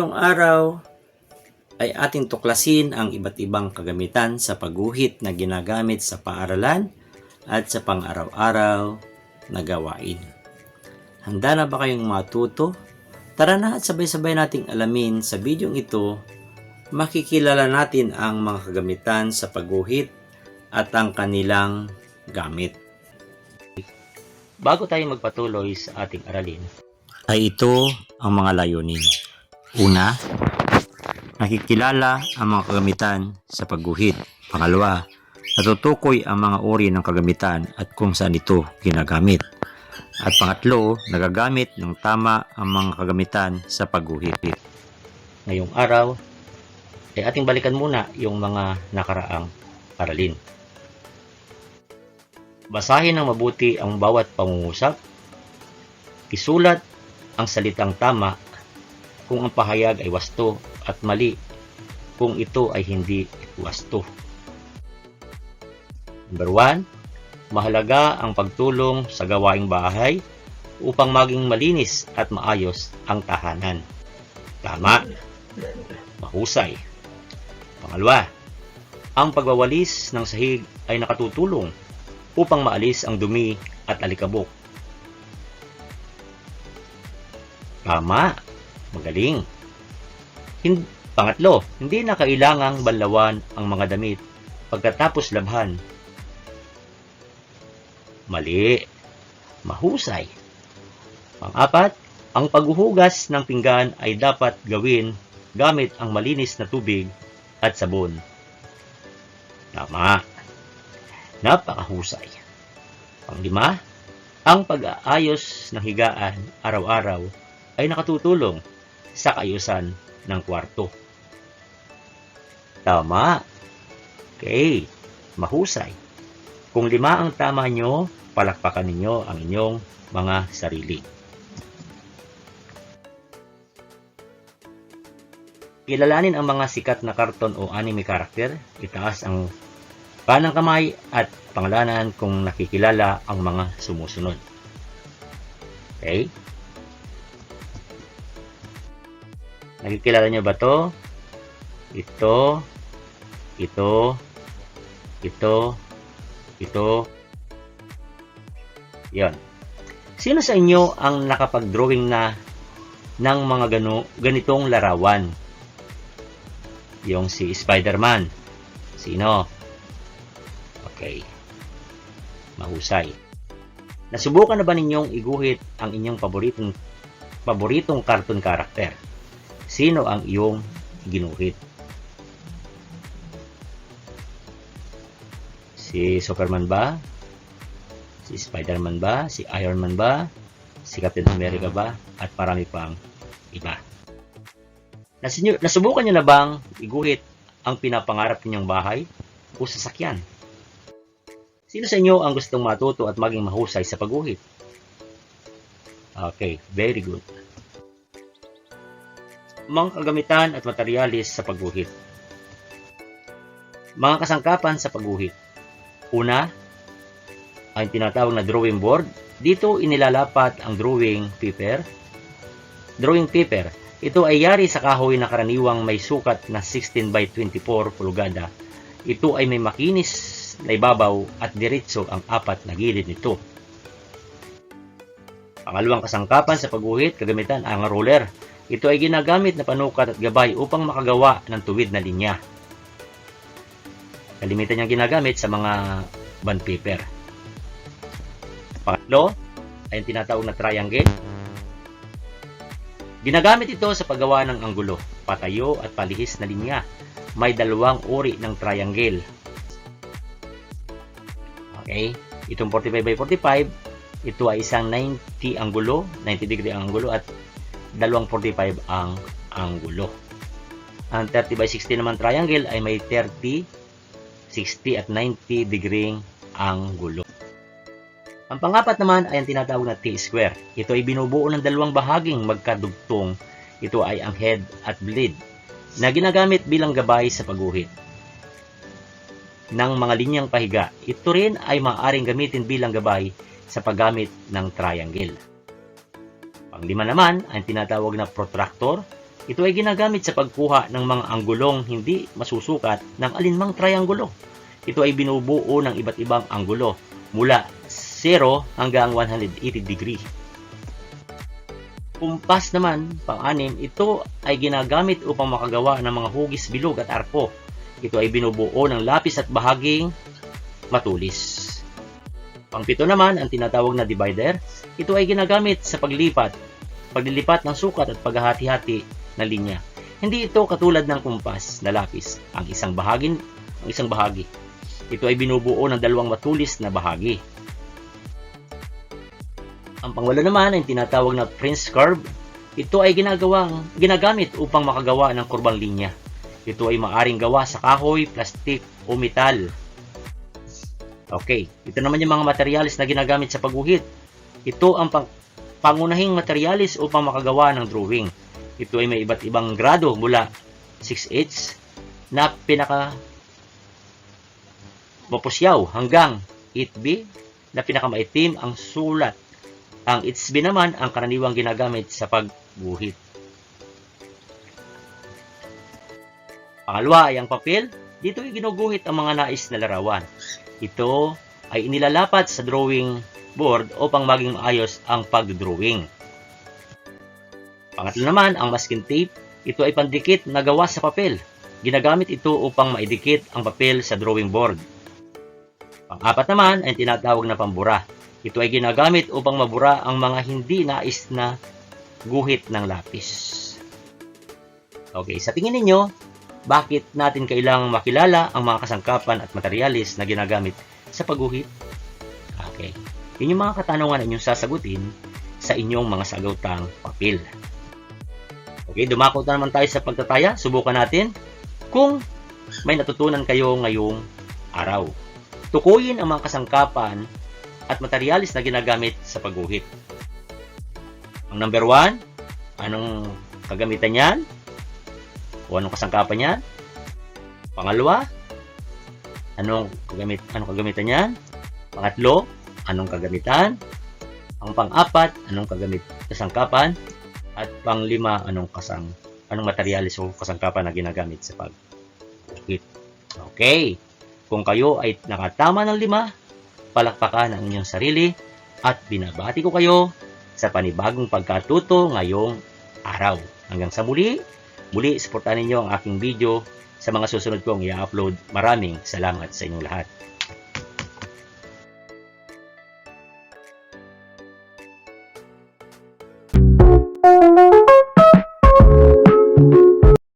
Ngayong araw ay ating tuklasin ang iba't ibang kagamitan sa pagguhit na ginagamit sa paaralan at sa pang-araw-araw na gawain. Handa na ba kayong matuto? Tara na at sabay-sabay nating alamin sa bidyong ito. Makikilala natin ang mga kagamitan sa pagguhit at ang kanilang gamit. Bago tayo magpatuloy sa ating aralin, ay ito ang mga layunin. Una, nakikilala ang mga kagamitan sa pagguhit. Pangalawa, natutukoy ang mga uri ng kagamitan at kung saan ito ginagamit. At pangatlo, nagagamit ng tama ang mga kagamitan sa pagguhit. Ngayong araw, ay ating balikan muna yung mga nakaraang aralin. Basahin ng mabuti ang bawat pangungusap. Isulat ang salitang tama kung ang pahayag ay wasto at mali kung ito ay hindi wasto. Number 1, mahalaga ang pagtulong sa gawaing bahay upang maging malinis at maayos ang tahanan. Tama. Mahusay. Pangalawa, ang pagwawalis ng sahig ay nakatutulong upang maalis ang dumi at alikabok. Tama. Magaling. Pangatlo, hindi na kailangang banlawan ang mga damit pagkatapos labhan. Mali. Mahusay. Pang-apat, ang paghuhugas ng pinggan ay dapat gawin gamit ang malinis na tubig at sabon. Tama. Napakahusay. Pang-lima, ang pag-aayos ng higaan araw-araw ay nakatutulong sa kaayusan ng kwarto. Tama. Okay. Mahusay. Kung 5 ang tama nyo, palakpakan ninyo ang inyong mga sarili. Kilalanin ang mga sikat na karton o anime karakter. Itaas ang kanang kamay at pangalanan kung nakikilala ang mga sumusunod. Okay? Nakikilala nyo ba to? Ito, ito. Yan. Sino sa inyo ang nakapag-drawing na ng mga ganitong larawan? Yung si Spider-Man. Sino? Okay. Mahusay. Nasubukan na ba ninyong iguhit ang inyong paboritong cartoon character? Sino ang iyong ginuhit? Si Superman ba? Si Spider-Man ba? Si Iron Man ba? Si Captain America ba? At marami pang iba. Nasubukan nyo na bang iguhit ang pinapangarap ninyong bahay o sasakyan? Sino sa inyo ang gustong matuto at maging mahusay sa pagguhit? Okay, very good. Mga kagamitan at materyales sa pagguhit. Mga kasangkapan sa pagguhit. Una, ay tinatawag na drawing board. Dito inilalapat ang drawing paper. Drawing paper. Ito ay yari sa kahoy na karaniwang may sukat na 16 by 24 pulgada. Ito ay may makinis na ibabaw at diretso ang 4 na gilid nito. Pangalawang kasangkapan sa pagguhit, kagamitan ang ruler. Ito ay ginagamit na panukat at gabay upang makagawa ng tuwid na linya. Kalimitan niyang ginagamit sa mga bond paper. Pangatlo, ay ang tinatawag na triangle. Ginagamit ito sa paggawa ng anggulo, patayo at palihis na linya. May 2 uri ng triangle. Okay, itong 45 by 45, ito ay isang 90 anggulo, 90 degree ang anggulo at 245 ang anggulo. Ang 30 by 60 naman triangle ay may 30, 60 at 90 degree anggulo. Ang pangapat naman ay ang tinatawag na T-square. Ito ay binubuo ng 2 bahaging magkadugtong. Ito ay ang head at blade na ginagamit bilang gabay sa pagguhit ng mga linyang pahiga. Ito rin ay maaaring gamitin bilang gabay sa paggamit ng triangle. Panglima naman, ang tinatawag na protractor. Ito ay ginagamit sa pagkuha ng mga anggulong hindi masusukat ng alinmang trianggulo. Ito ay binubuo ng iba't ibang anggulo mula 0 hanggang 180 degree. Kumpas naman, pang-anim, ito ay ginagamit upang makagawa ng mga hugis, bilog at arko. Ito ay binubuo ng lapis at bahaging matulis. Pang-pito naman, ang tinatawag na divider. Ito ay ginagamit sa paglilipat ng sukat at paghahati-hati na linya. Hindi ito katulad ng kumpas na lapis, ang isang bahagi. Ito ay binubuo ng dalawang matulis na bahagi. Ang pangwalo naman ay tinatawag na Prince curve. Ito ay ginagamit upang makagawa ng kurbang linya. Ito ay maaring gawa sa kahoy, plastik o metal. Okay, ito naman yung mga materyales na ginagamit sa pagguhit. Ito ang pangunahing materyales upang makagawa ng drawing. Ito ay may iba't ibang grado mula 6H na pinaka mapusyaw hanggang 8B na pinakamaitim ang sulat. Ang 8B naman ang karaniwang ginagamit sa pagguhit. Pangalawa ay ang papel. Dito ay ginuguhit ang mga nais na larawan. Ito ay inilalapat sa drawing board upang maging maayos ang pag-drawing. Pangatlo naman, ang masking tape. Ito ay pandikit na gawa sa papel. Ginagamit ito upang maidikit ang papel sa drawing board. Pang-apat naman ay tinatawag na pambura. Ito ay ginagamit upang mabura ang mga hindi nais na guhit ng lapis. Okay, sa tingin ninyo, bakit natin kailangang makilala ang mga kasangkapan at materyales na ginagamit sa pagguhit? Okay, yun yung mga katanungan na inyong sasagutin sa inyong mga sagutang papel. Okay, dumakot na naman tayo sa pagtataya. Subukan natin kung may natutunan kayo ngayong araw. Tukuyin ang mga kasangkapan at materyales na ginagamit sa pagguhit. Ang number 1, anong kagamitan yan? O anong kasangkapan yan? Pangalawa, anong kagamitan yan? Pangatlo, anong kagamitan? Ang pang-apat, anong kasangkapan? At pang-lima, anong materyales o kasangkapan na ginagamit sa pagguhit. Okay, kung kayo ay nakatama ng 5, palakpakan ang inyong sarili at binabati ko kayo sa panibagong pagkatuto ngayong araw. Hanggang sa muli, suportahan ninyo ang aking video sa mga susunod kong i-upload. Maraming salamat sa inyong lahat.